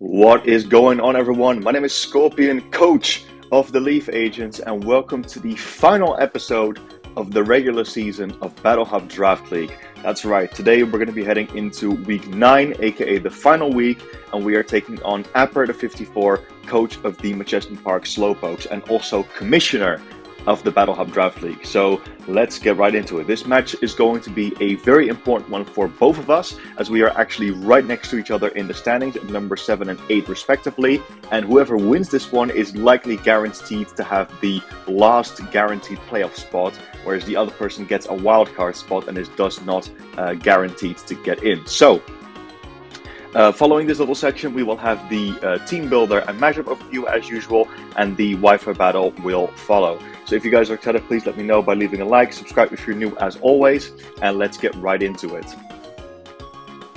What is going on, everyone? My name is Scorpion, coach of the L.E.A.F agents, and welcome to the final episode of the regular season of Battle Hub Draft League. That's right, today we're going to be heading into week 9, aka the final week, and we are taking on Apper the 54, coach of the Machesney Park Slowpokes, and also commissioner of the Battle Hub Draft League. So let's get right into it. This match is going to be a very important one for both of us, as we are actually right next to each other in the standings at number 7 and 8 respectively, and whoever wins this one is likely guaranteed to have the last guaranteed playoff spot, whereas the other person gets a wildcard spot and is thus not guaranteed to get in. So following this little section, we will have the team builder and matchup overview as usual, and the Wi-Fi battle will follow. So if you guys are excited, please let me know by leaving a like, subscribe if you're new as always, and let's get right into it.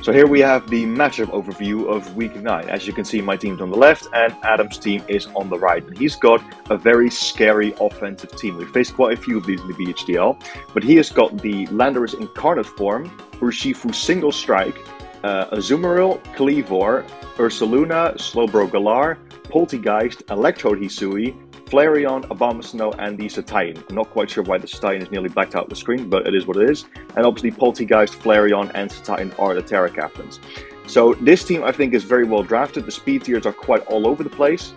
So here we have the matchup overview of week 9. As you can see, my team's on the left and Adam's team is on the right. And he's got a very scary offensive team. We've faced quite a few of these in the BHDL, but he has got the Landorus Incarnate form, Urshifu Single Strike, Azumarill, Kleavor, Ursaluna, Slowbro Galar, Poltegeist, Electrode Hisui, Flareon, Abomasnow, and the Cetian. I'm not quite sure why the Cetian is nearly blacked out the screen, but it is what it is. And obviously Poltegeist, Flareon, and Cetian are the Terra captains. So this team I think is very well drafted. The speed tiers are quite all over the place.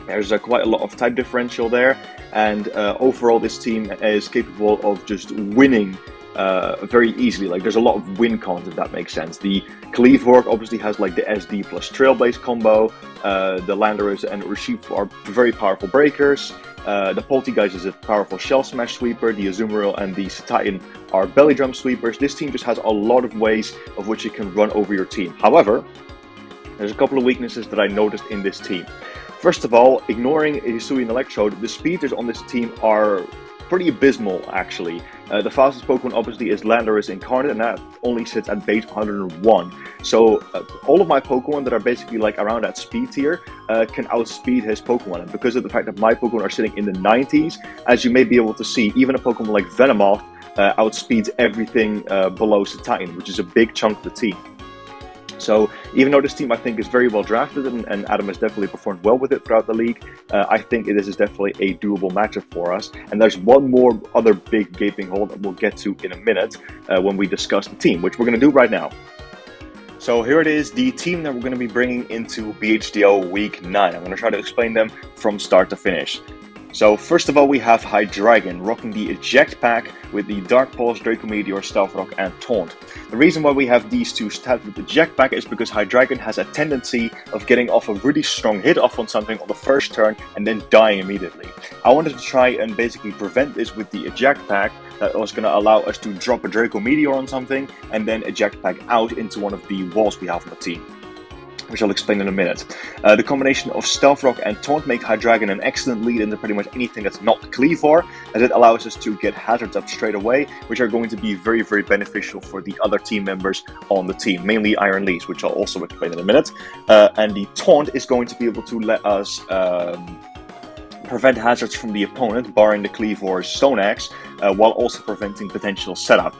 There's quite a lot of type differential there, and overall this team is capable of just winning very easily. Like, there's a lot of win cons, if that makes sense. The Kleavor obviously has like the SD plus Trailblaze combo. The Landorus and Urshifu are very powerful breakers. The Poltegeist is a powerful Shell Smash sweeper. The Azumarill and the Cetian are belly drum sweepers. This team just has a lot of ways of which it can run over your team. However, there's a couple of weaknesses that I noticed in this team. First of all, ignoring Hisui and Electrode, the speeders on this team are pretty abysmal, actually. The fastest Pokemon obviously is Landorus Incarnate, and that only sits at base 101. So all of my Pokemon that are basically like around that speed tier can outspeed his Pokemon. And because of the fact that my Pokemon are sitting in the 90s, as you may be able to see, even a Pokemon like Venomoth outspeeds everything below Cetian, which is a big chunk of the team. So even though this team I think is very well drafted, and Adam has definitely performed well with it throughout the league, I think this is definitely a doable matchup for us. And there's one more other big gaping hole that we'll get to in a minute when we discuss the team, which we're going to do right now. So here it is, the team that we're going to be bringing into BHDL week 9. I'm going to try to explain them from start to finish. So first of all, we have Hydreigon rocking the Eject Pack with the Dark Pulse, Draco Meteor, Stealth Rock, and Taunt. The reason why we have these two stats with the Eject Pack is because Hydreigon has a tendency of getting off a really strong hit off on something on the first turn and then dying immediately. I wanted to try and basically prevent this with the Eject Pack. That was going to allow us to drop a Draco Meteor on something and then Eject Pack out into one of the walls we have on the team, which I'll explain in a minute. The combination of Stealth Rock and Taunt make Hydreigon an excellent lead into pretty much anything that's not Kleavor, as it allows us to get hazards up straight away, which are going to be very, very beneficial for the other team members on the team, mainly Iron Leaves, which I'll also explain in a minute. And the Taunt is going to be able to let us prevent hazards from the opponent, barring the Kleavor's Stone Axe, while also preventing potential setup.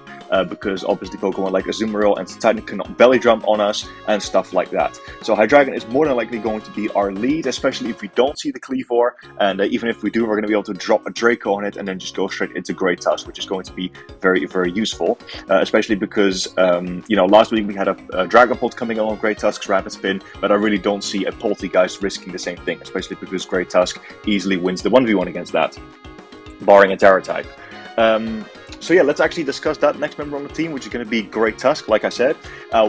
Because obviously Pokemon like Azumarill and Cetian cannot belly drum on us and stuff like that. So Hydreigon is more than likely going to be our lead, especially if we don't see the Kleavor, and even if we do, we're going to be able to drop a Draco on it and then just go straight into Great Tusk, which is going to be very, very useful, especially because, you know, last week we had a Dragapult coming along Great Tusk's Rapid Spin, but I really don't see a Poltegeist risking the same thing, especially because Great Tusk easily wins the 1v1 against that, barring a Terra type. So yeah, let's actually discuss that next member on the team, which is going to be Great Tusk. Like I said,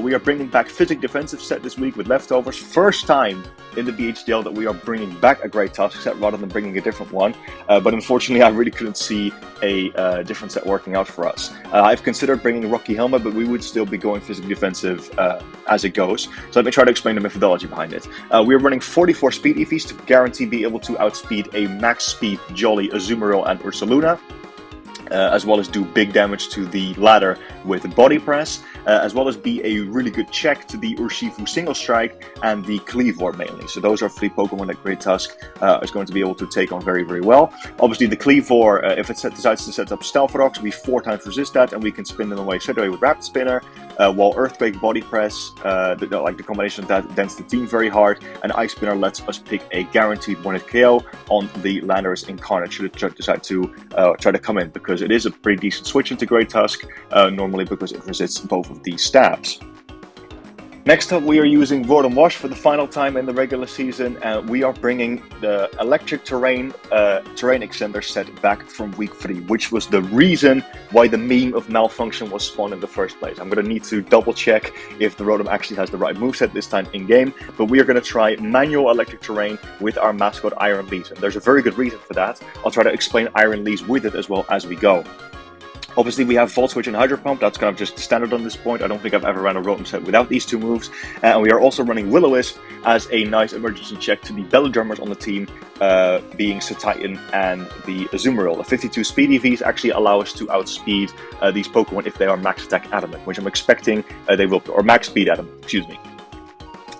we are bringing back Physic Defensive set this week with leftovers. First time in the BHDL that we are bringing back a Great Tusk set rather than bringing a different one. But unfortunately, I really couldn't see a different set working out for us. I've considered bringing Rocky Helmet, but we would still be going Physic Defensive as it goes. So let me try to explain the methodology behind it. We are running 44 speed EVs to guarantee be able to outspeed a max speed Jolly, Azumarill, and Ursaluna. As well as do big damage to the ladder with Body Press, as well as be a really good check to the Urshifu Single Strike and the Cleavor mainly. So those are 3 Pokemon that Great Tusk is going to be able to take on very, very well. Obviously, the Cleavor, if it decides to set up Stealth Rocks, we 4 times resist that, and we can spin them away straight away with Rapid Spinner. While Earthquake, Body Press, the combination of that dents the team very hard, and Ice Spinner lets us pick a guaranteed 1-hit KO on the Landorus Incarnate should it decide to try to come in, because it is a pretty decent switch into Great Tusk, normally because it resists both of these stabs. Next up, we are using Rotom Wash for the final time in the regular season, and we are bringing the Electric Terrain Extender set back from week 3, which was the reason why the meme of Malfunction was spawned in the first place. I'm going to need to double check if the Rotom actually has the right moveset this time in game, but we are going to try manual Electric Terrain with our mascot Iron Leaves, and there's a very good reason for that. I'll try to explain Iron Leaves with it as well as we go. Obviously, we have Volt Switch and Hydro Pump. That's kind of just standard on this point. I don't think I've ever ran a Rotom set without these 2 moves. And we are also running Will-O-Wisp as a nice emergency check to the Belly Drummers on the team, being Satitan and the Azumarill. The 52 speed EVs actually allow us to outspeed these Pokemon if they are max attack adamant, which I'm expecting they will, or max speed adamant, excuse me.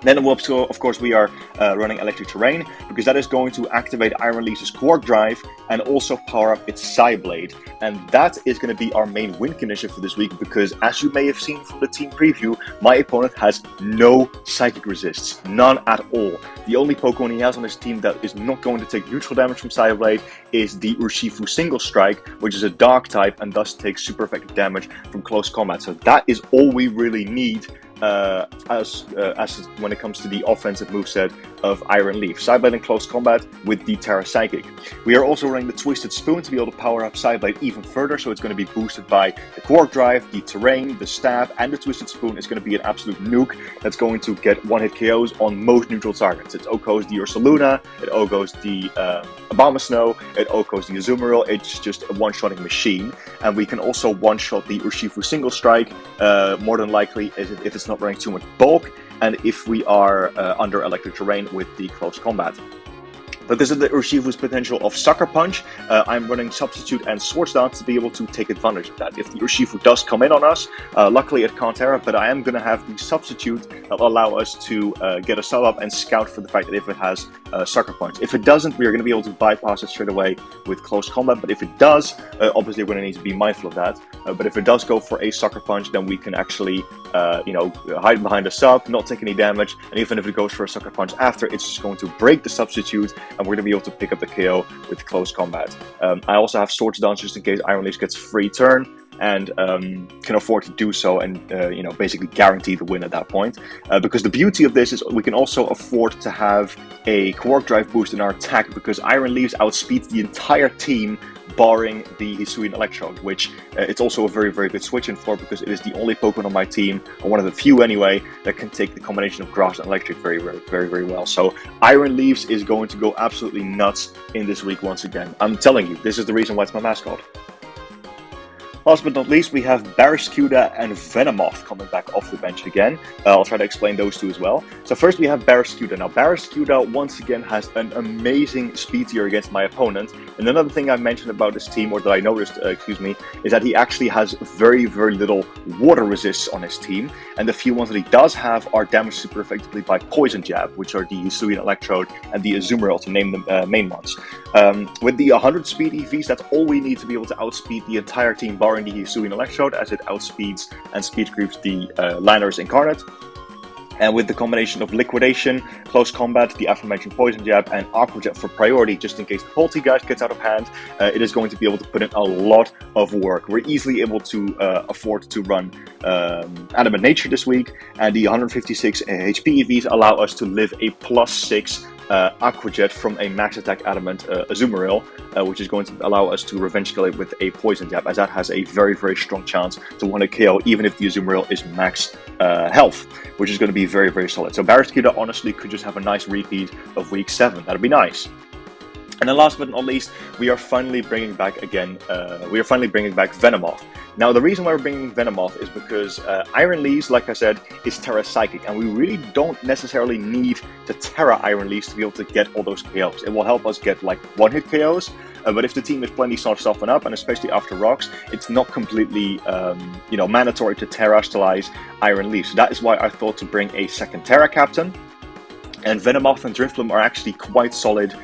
Then, of course, we are running Electric Terrain, because that is going to activate Iron Leaf's Quark Drive and also power up its Psyblade. And that is going to be our main win condition for this week, because as you may have seen from the team preview, my opponent has no Psychic Resists, none at all. The only Pokemon he has on his team that is not going to take neutral damage from Psyblade is the Urshifu Single Strike, which is a Dark type and thus takes super effective damage from close combat. So that is all we really need as when it comes to the offensive moveset of Iron Leaf. Psyblade in close combat with the Terra Psychic. We are also running the Twisted Spoon to be able to power up Psyblade even further, so it's going to be boosted by the Quark Drive, the Terrain, the Stab, and the Twisted Spoon is going to be an absolute nuke that's going to get 1-hit KOs on most neutral targets. It OHKOs the Ursaluna, it OHKOs the Abomasnow, it OHKOs the Azumarill. It's just a one-shotting machine, and we can also one-shot the Urshifu Single Strike, more than likely if it's not running too much bulk, and if we are under Electric Terrain with the close combat. But this is the Urshifu's potential of Sucker Punch. I'm running Substitute and Swords Dance to be able to take advantage of that. If the Urshifu does come in on us, luckily it can't Terra, but I am going to have the Substitute that will allow us to get a sub up and scout for the fact that if it has Sucker Punch. If it doesn't, we are going to be able to bypass it straight away with close combat, but if it does, obviously we're going to need to be mindful of that. But if it does go for a Sucker Punch, then we can actually, hide behind a sub, not take any damage, and even if it goes for a Sucker Punch after, it's just going to break the Substitute, and we're going to be able to pick up the KO with close combat. I also have Swords Dance just in case Iron Leaf gets free turn, and can afford to do so, and basically guarantee the win at that point. Because the beauty of this is we can also afford to have a Quark Drive boost in our attack, because Iron Leaves outspeeds the entire team barring the Hisuian Electrode, which it's also a very, very good switch in for, because it is the only Pokemon on my team, or one of the few anyway, that can take the combination of Grass and Electric very, very, very, very well. So Iron Leaves is going to go absolutely nuts in this week once again. I'm telling you, this is the reason why it's my mascot. Last but not least, we have Barraskewda and Venomoth coming back off the bench again. I'll try to explain those two as well. So first we have Barraskewda. Now Barraskewda once again has an amazing speed tier against my opponent. And another thing I mentioned about this team, or that I noticed, is that he actually has very, very little water resists on his team. And the few ones that he does have are damaged super effectively by Poison Jab, which are the Hisuian Electrode and the Azumarill, to name the main ones. With the 100 speed EVs, that's all we need to be able to outspeed the entire team, barring the Hisuian Electrode, as it outspeeds and speed creeps the Landorus Incarnate. And with the combination of Liquidation, Close Combat, the aforementioned Poison Jab, and Aqua Jet for priority, just in case the Poltergeist gets out of hand, it is going to be able to put in a lot of work. We're easily able to afford to run Adamant Nature this week, and the 156 HP EVs allow us to live a +6 Aqua Jet from a max attack adamant Azumarill, which is going to allow us to revenge kill it with a Poison Jab, as that has a very, very strong chance to 1-hit KO even if the Azumarill is max health, which is going to be very, very solid. So Barraskewda honestly could just have a nice repeat of week 7. That'd be nice. And then last but not least, we are finally bringing back Venomoth. Now, the reason why we're bringing Venomoth is because Iron Leaves, like I said, is Terra Psychic, and we really don't necessarily need to Terra Iron Leaves to be able to get all those KOs. It will help us get like 1-hit KOs, but if the team is plenty soften up, and especially after rocks, it's not completely mandatory to terrestrialize Iron Leaf. So that is why I thought to bring a second Terra Captain. And Venomoth and Drifloon are actually quite solid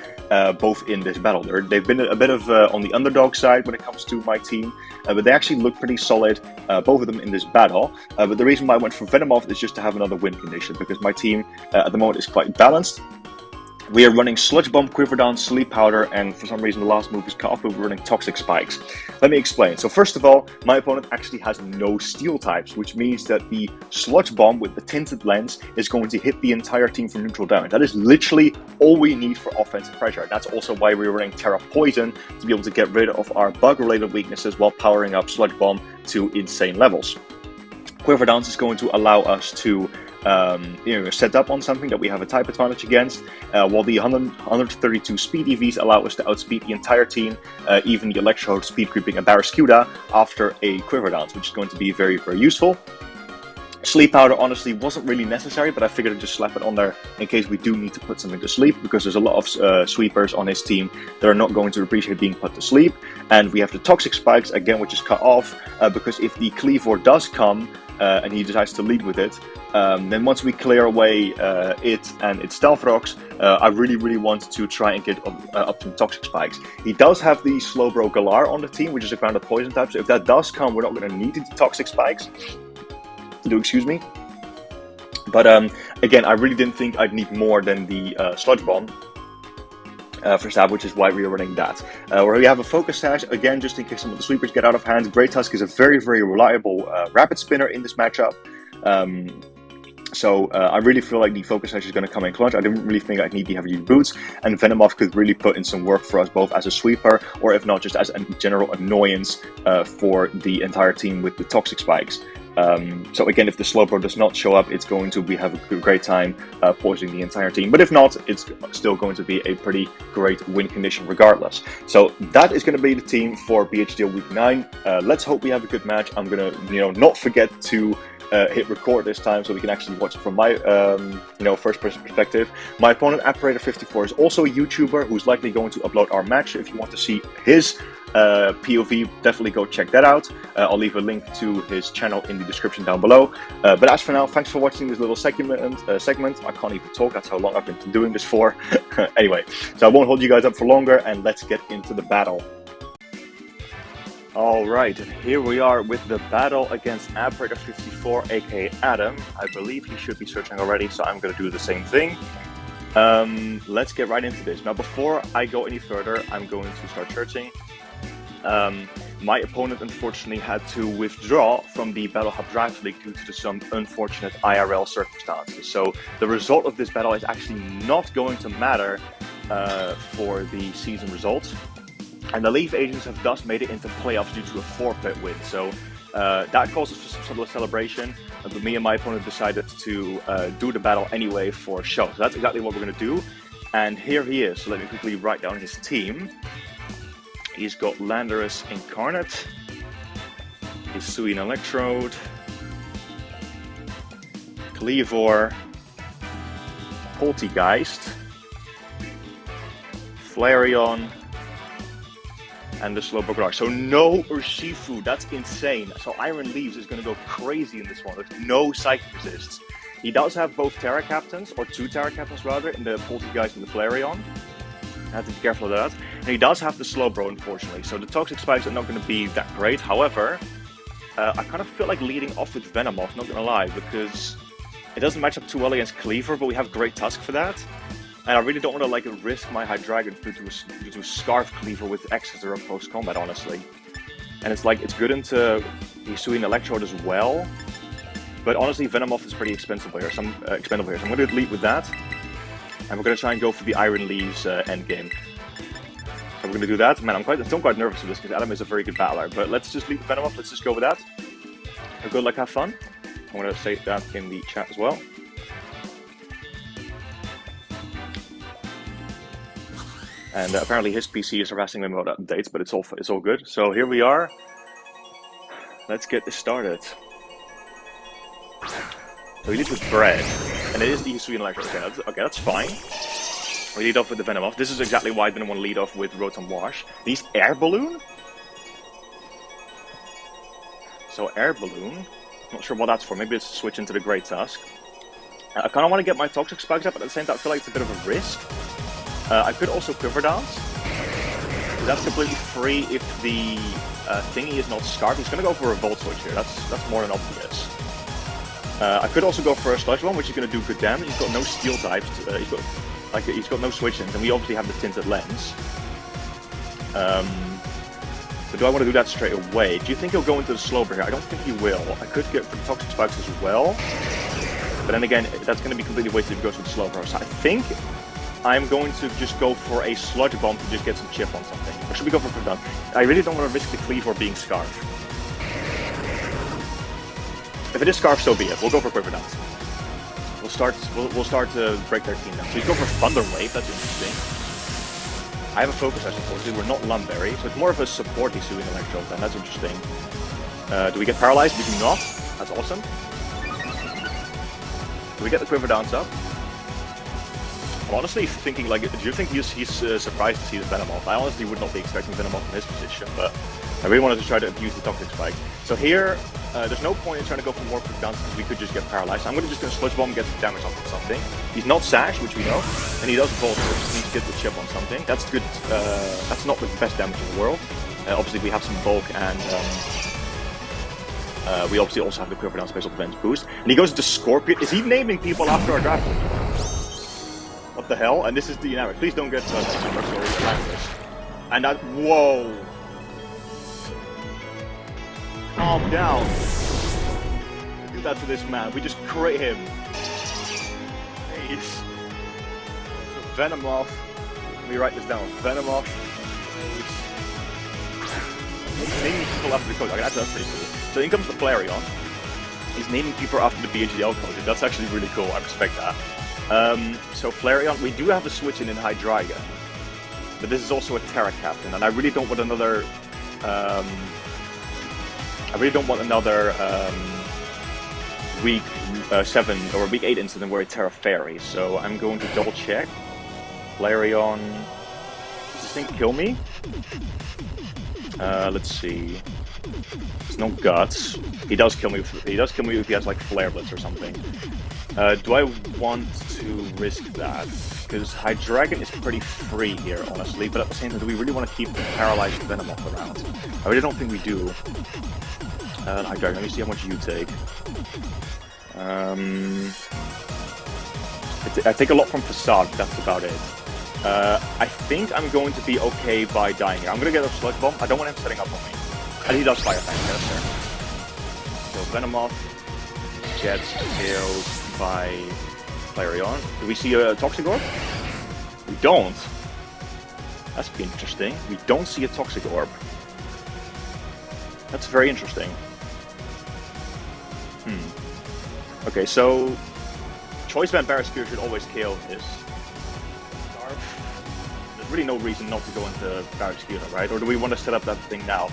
both in this battle. They've been a bit of on the underdog side when it comes to my team, but they actually look pretty solid, both of them in this battle. But the reason why I went for Venomoth is just to have another win condition, because my team at the moment is quite balanced. We are running Sludge Bomb, Quiver Down, Sleep Powder, and for some reason the last move is cut off, but we're running Toxic Spikes. Let me explain. So first of all, my opponent actually has no Steel types, which means that the Sludge Bomb with the tinted lens is going to hit the entire team for neutral damage. That is literally all we need for offensive pressure. That's also why we're running Terra Poison, to be able to get rid of our bug-related weaknesses while powering up Sludge Bomb to insane levels. Quiver Dance is going to allow us to set up on something that we have a type advantage against, while the 132 speed EVs allow us to outspeed the entire team, even the Electrode, Speed Creeping, and Barraskewda after a Quiver Dance, which is going to be very, very useful. Sleep Powder honestly wasn't really necessary, but I figured I'd just slap it on there in case we do need to put something to sleep, because there's a lot of sweepers on his team that are not going to appreciate being put to sleep. And we have the Toxic Spikes again, which is cut off, because if the Cleavor does come, and he decides to lead with it, then once we clear away it and its Stealth Rocks, I really want to try and get up to Toxic Spikes. He does have the Slowbro Galar on the team, which is a grounded poison type, so if that does come, we're not going to need the Toxic Spikes. Excuse me. But again, I really didn't think I'd need more than the Sludge Bomb for stab, which is why we are running that. Where we have a Focus Sash, again, just in case some of the sweepers get out of hand. Great Tusk is a very reliable rapid spinner in this matchup. So I really feel like the Focus Sash is going to come in clutch. I didn't really think I'd need the heavy boots, and Venomoth could really put in some work for us, both as a sweeper, or if not, just as a general annoyance for the entire team with the Toxic Spikes. So again, if the Slowbro does not show up, it's going to have a great time poisoning the entire team. But if not, it's still going to be a pretty great win condition regardless. So that is going to be the team for BHDL Week 9. Let's hope we have a good match. I'm going to, not forget to hit record this time so we can actually watch it from my first-person perspective. My opponent, Apparator54, is also a YouTuber who's likely going to upload our match. If you want to see his POV, definitely go check that out. I'll leave a link to his channel in the description down below. But as for now, thanks for watching this little segment. I can't even talk, that's how long I've been doing this for. Anyway, so I won't hold you guys up for longer, and let's get into the battle. Alright, and here we are with the battle against Apparator54, aka Adam. I believe he should be searching already, so I'm going to do the same thing. Let's get right into this. Now, before I go any further, I'm going to start searching. My opponent unfortunately had to withdraw from the Battle Hub Draft League due to some unfortunate IRL circumstances. So the result of this battle is actually not going to matter for the season results. And the L.E.A.F agents have thus made it into playoffs due to a forfeit win. So that causes for some sort of celebration. But me and my opponent decided to do the battle anyway for show. So that's exactly what we're going to do. And here he is. So let me quickly write down his team. He's got Landorus Incarnate, Hisuian Electrode, Cleavor, Poltegeist, Flareon, and the Slowpoke Rock. So no Urshifu, that's insane. So Iron Leaves is going to go crazy in this one. There's no Psychic Resists. He does have both Terra Captains, or 2 Terra Captains rather, in the Poltegeist and the Flareon. I have to be careful of that. And he does have the Slowbro, unfortunately. So the Toxic Spikes are not going to be that great. However, I kind of feel like leading off with Venomoth, not going to lie, because it doesn't match up too well against Cleavor, but we have Great Tusk for that. And I really don't want to risk my Hydreigon due to Scarf Cleavor with Exeter of post combat, honestly. And it's good into Hisuian Electrode as well. But honestly, Venomoth is pretty expensive here. So I'm going to lead with that. And we're going to try and go for the Iron Leaves endgame. So we're going to do that. Man, I'm still quite nervous for this because Adam is a very good battler. But let's just lead Venomoth. Let's just go with that. Good luck, have fun. I'm going to say that in the chat as well. And apparently his PC is harassing him about updates, but it's all good. So here we are. Let's get this started. So he leads with Bread, and it is the Hisuian Electrode. Okay, that's fine. We lead off with the Venomoth. This is exactly why I didn't want to lead off with Rotom Wash. These Air Balloon? So Air Balloon. Not sure what that's for. Maybe it's to switch into the Great Tusk. I kind of want to get my Toxic Spikes up, but at the same time I feel like it's a bit of a risk. I could also Quiver Dance. That's completely free if the thingy is not Scarf. He's going to go for a Volt Switch here. That's more than obvious. I could also go for a Sludge Bomb, which is going to do good damage. He's got no Steel types. He's got no Switch-ins, and we obviously have the Tinted Lens. But do I want to do that straight away? Do you think he'll go into the Slowbro here? I don't think he will. I could get for the Toxic Spikes as well. But then again, that's going to be completely wasted if he goes for the Slowbro. So I think I'm going to just go for a Sludge Bomb to just get some chip on something. Or should we go for Quick Down? I really don't want to risk the Cleave or being Scarf. If it is Scarf, so be it. We'll go for Quiver Dance. We'll start to break their team down. So he's going for Thunder Wave. That's interesting. I have a Focus, I suppose. We're not Lumberry, so it's more of a support he's doing Electro, and that's interesting. Do we get Paralyzed? We do not. That's awesome. Do we get the Quiver Dance up? I'm honestly thinking, like, do you think he's surprised to see the Venomoth? I honestly would not be expecting Venomoth in his position, but I really wanted to try to abuse the Toxic Spike. So here, there's no point in trying to go for more Quick Dance because we could just get Paralyzed. I'm just going to Sludge Bomb and get some damage on something. He's not Sash, which we know, and he does Volt, so we just need to get the chip on something. That's good. That's not the best damage in the world. Obviously, we have some bulk, and we obviously also have the Quiver Down Special Defense boost. And he goes into Scorpion. Is he naming people after our draft? What the hell? And this is the dynamic. Please don't get and that. Whoa! Calm down. Do that to this man. We just crit him. Jeez. So Venomoth. Let me write this down. Venomoth. He's naming people after the code. Okay, that's pretty cool. So in comes the Flareon. He's naming people after the BHDL code. That's actually really cool. I respect that. So Flareon, we do have a switch in Hydreigon, but this is also a Terra Captain, and I really don't want another. Week 7 or Week 8 incident where a Terra Fairy. So I'm going to double check. Flareon, does this thing kill me? Let's see. There's no guts. He does kill me. He does kill me if he has like Flare Blitz or something. Do I want to risk that? Because Hydreigon is pretty free here, honestly. But at the same time, do we really want to keep the Paralyzed Venomoth around? I really don't think we do. Hydreigon, let me see how much you take. I take a lot from Facade, but that's about it. I think I'm going to be okay by dying here. I'm going to get a Sludge Bomb. I don't want him setting up on me. And he does Fire Fang, that's fair. So Venomoth gets killed by Flareon. Do we see a Toxic Orb? We don't. That's interesting. We don't see a Toxic Orb. That's very interesting. Okay, so Choice Band Barraskewda should always kill his Scarf. There's really no reason not to go into Barraskewda, right? Or do we want to set up that thing now?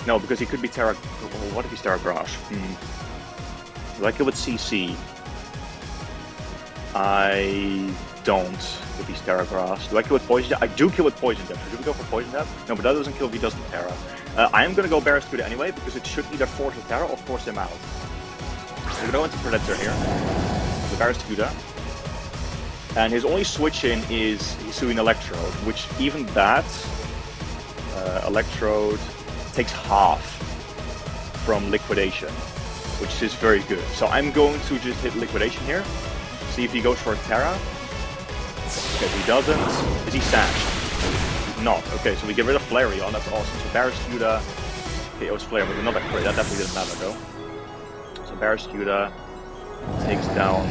No, because he could be Terra... What if he's Terra Grass? Do I kill with CC? I don't if he's Terra Grass. Do I kill with Poison Jab? I do kill with Poison Jab. Should we go for Poison Jab? No, but that doesn't kill if he doesn't Terra. I am going to go Barraskewda anyway, because it should either force a Terra or force him out. We're going to go into Predator here. The Barraskewda. And his only switch-in is he's doing Electrode, which even that, Electrode takes half from Liquidation, which is very good. So I'm going to just hit Liquidation here, see if he goes for a Terra. Okay, he doesn't. Is he Sashed? He's not. Okay, so we get rid of Flareon, that's awesome. So Barraskewda, okay, it was Flare with another crit, that definitely didn't matter though. So Barraskewda takes down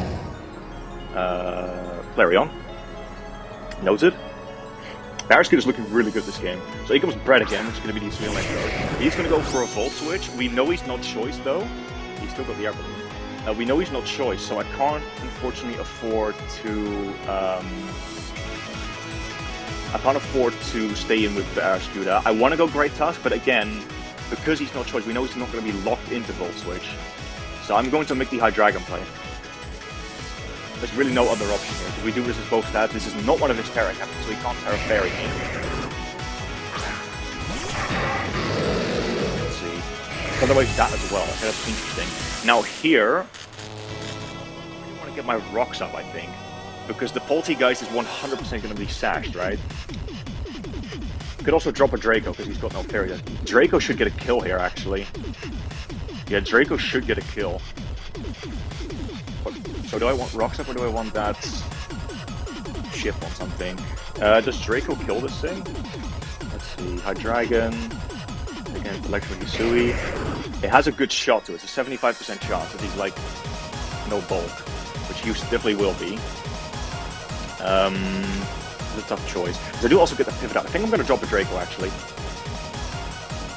Flareon. Noted. Barraskewda is looking really good this game. So here comes Brett again, which is going to be the Electrode. He's going to go for a Volt Switch. We know he's not Choice though. He's still got the Air Balloon. We know he's not Choice, so I can't unfortunately afford to... I can't afford to stay in with Barraskewda. I want to go Great Tusk, but again, because he's not Choice, we know he's not going to be locked into Volt Switch. So I'm going to make the Hydreigon play. There's really no other option here. If we do resist both stats, this is not one of his Terra captains, so he can't Terra Fairy me. Let's see. Otherwise that as well. Okay, that's interesting. Now here, I really want to get my rocks up, I think. Because the Poltegeist is 100% going to be sashed, right? Could also drop a Draco, because he's got no fairy. Draco should get a kill here, actually. Yeah, Draco should get a kill. So do I want rocks up, or do I want that ship on something? Does Draco kill this thing? Let's see. Hydreigon against Electro Hisui. It has a good shot to it. It's a 75% chance that he's like no bulk, which he definitely will be. It's a tough choice. Because I do also get the pivot out. I think I'm going to drop a Draco actually.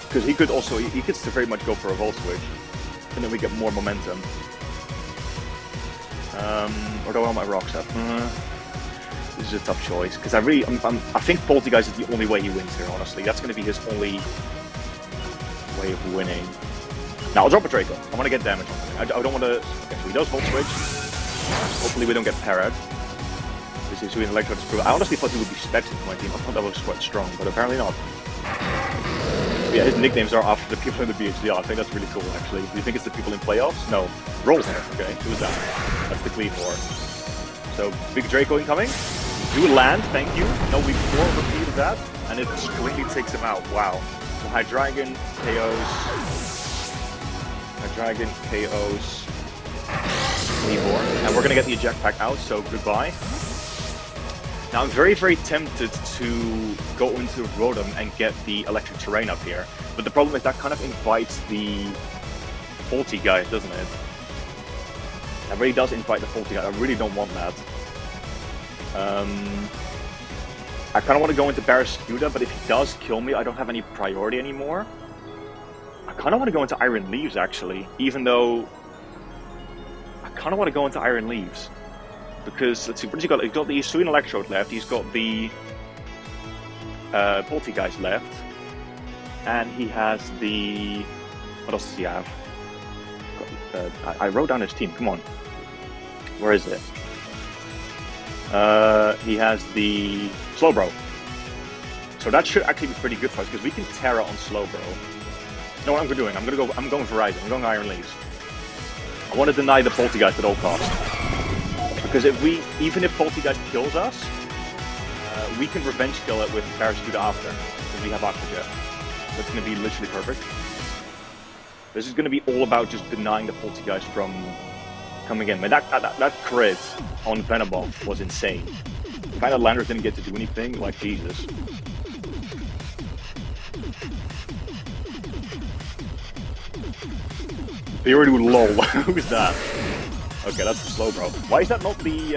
Because he could also, he could still very much go for a Volt Switch. And then we get more momentum. Or do I want my rocks up? This is a tough choice. Because I think Poltegeist is the only way he wins here, honestly. That's going to be his only way of winning. Now I'll drop a Draco. I want to get damage on him. I don't want to... Okay, so he does Volt Switch. Hopefully we don't get parried. This is Sweden Electro to prove. I honestly thought he would be Specs in my team. I thought that was quite strong, but apparently not. Yeah, his nicknames are after the people in the BHDL. I think that's really cool, actually. Do you think it's the people in playoffs? No. Roll here. Okay, who is that? That's the Cleave War. So, big Draco incoming. Do land, thank you. No, we repeated that, and it completely takes him out. Wow. So Hydreigon KOs. Hydreigon KOs. Cleave War. And we're gonna get the eject pack out, so goodbye. Now I'm very, very tempted to go into Rotom and get the electric terrain up here, but the problem is that kind of invites the Poltegeist, doesn't it? That really does invite the Poltegeist. I really don't want that. I kind of want to go into Barraskewda, but if he does kill me, I don't have any priority anymore. I kind of want to go into Iron Leaves, actually, even though I kind of want to go into Iron Leaves. Because, let's see, what has he got? He's got the Hisuian Electrode left, he's got the Poltegeist left, and he has the... What else does he have? I wrote down his team, come on. Where is it? He has the Slowbro. So that should actually be pretty good for us, because we can Terra on Slowbro. No, what I'm doing, I'm going Verizon, I'm going Iron Leaves. I want to deny the Poltegeist at all costs. Because even if Poltegeist kills us, we can revenge kill it with Barraskewda after, because we have Aquajet. That's going to be literally perfect. This is going to be all about just denying the Poltegeist from coming in. But that crit on Venomoth was insane. The fact that Landers didn't get to do anything, like Jesus. Beardo LOL, who is that? Okay, that's the Slowbro. Why is that not the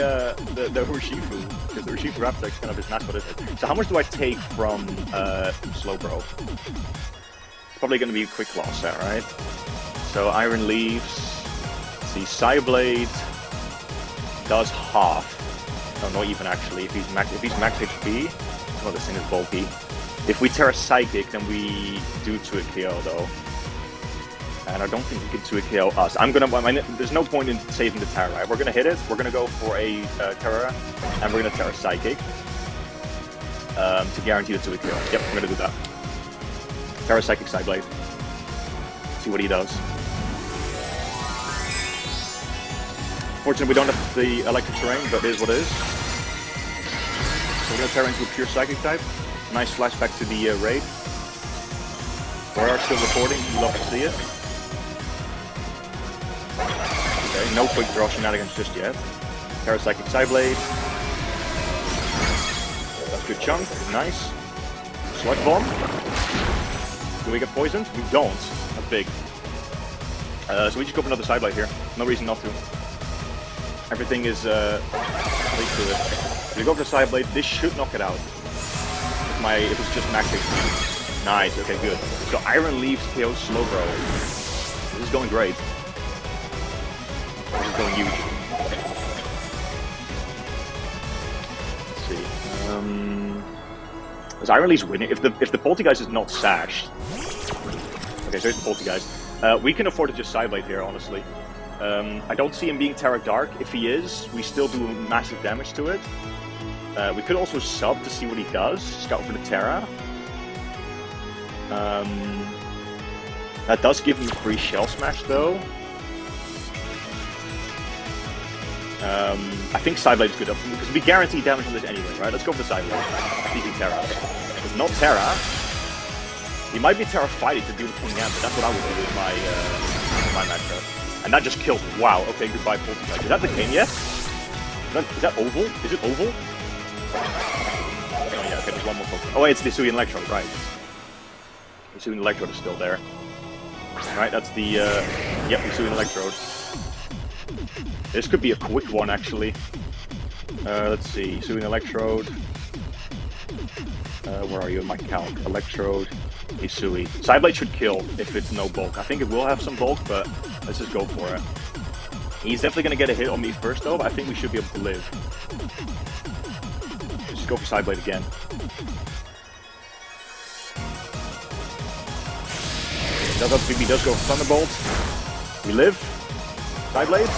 Urshifu? Because the Urshifu Raptor is kind of his mascot, isn't it? So how much do I take from Slowbro? It's probably going to be a quick loss there, right? So Iron Leaves. Let's see, Psyblade does half. No, not even actually. If he's max HP, oh, this thing is bulky. If we Terra Psychic, then we do to a KO though. And I don't think he can 2 KO us. There's no point in saving the Terra, right? We're gonna hit it, we're gonna go for a Terra, and we're gonna Terra Psychic. To guarantee the 2 KO. Yep, I'm gonna do that. Terra Psychic Psyblade. See what he does. Fortunately, we don't have the electric terrain, but it is what it is. So we're gonna Terra into a pure Psychic type. Nice flashback to the raid. We are still recording, you love to see it. Okay, no quick draw shenanigans just yet. Terra Psychic Psyblade. That's a good chunk, nice. Sludge Bomb. Do we get poisoned? We don't. That's big. So we just go for another Psyblade here. No reason not to. Everything is linked to it. If we go for the Psyblade, this should knock it out. If it's just max HP. Nice, okay, good. So Iron Leaves KO Slowbro. This is going great. This is going huge. Let's see. Does Iron Leaves win it? If the Poltegeist is not sashed. Okay, so here's the Poltegeist. We can afford to just Psyblade here, honestly. I don't see him being Terra Dark. If he is, we still do massive damage to it. We could also sub to see what he does. Scout for the Terra. That does give him a free Shell Smash though. I think Sideblade is good because we guarantee damage on this anyway, right? Let's go for Sideblade. Speaking Terra. If not Terra, he might be Terra fighting to do the King Gambit. That's what I would do in my matchup. And that just killed me. Wow, okay, goodbye Poltergeist. Is that the game yet? Is that oval? Is it oval? Oh yeah, okay, there's one more Pokemon. Oh wait, it's the Hisuian Electrode, right. The Hisuian Electrode is still there. Right, that's the, yep, Hisuian Electrode. This could be a quick one, actually. Let's see, Hisuian Electrode. Where are you in my calc? Electrode, Hisui. Sideblade should kill if it's no bulk. I think it will have some bulk, but let's just go for it. He's definitely going to get a hit on me first, though, but I think we should be able to live. Just go for Sideblade again. He does go for Thunderbolt. We live. Sideblade.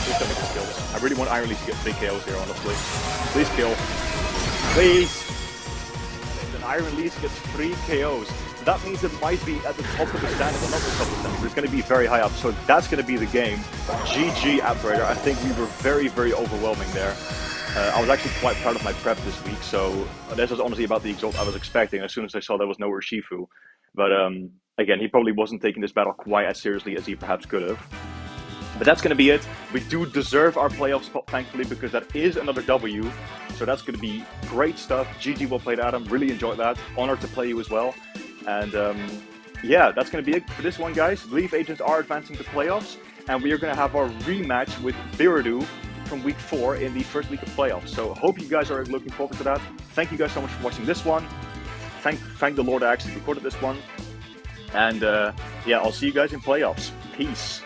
Please don't make us kill this. I really want Iron Leaf to get 3 KOs here, honestly. Please kill. Please. And Iron Leaf gets 3 KOs. That means it might be at the top of the standing, well, not the top of the standing, but it's going to be very high up. So that's going to be the game. GG, Operator. I think we were very, very overwhelming there. I was actually quite proud of my prep this week, so this was honestly about the result I was expecting as soon as I saw there was no Urshifu. But again, he probably wasn't taking this battle quite as seriously as he perhaps could have. But that's going to be it. We do deserve our playoff spot, thankfully, because that is another W. So that's going to be great stuff. GG, well played, Adam. Really enjoyed that. Honored to play you as well. And yeah, that's going to be it for this one, guys. Leaf Agents are advancing to playoffs. And we are going to have our rematch with Biridu from week 4 in the first week of playoffs. So hope you guys are looking forward to that. Thank you guys so much for watching this one. Thank the Lord I actually recorded this one. And yeah, I'll see you guys in playoffs. Peace.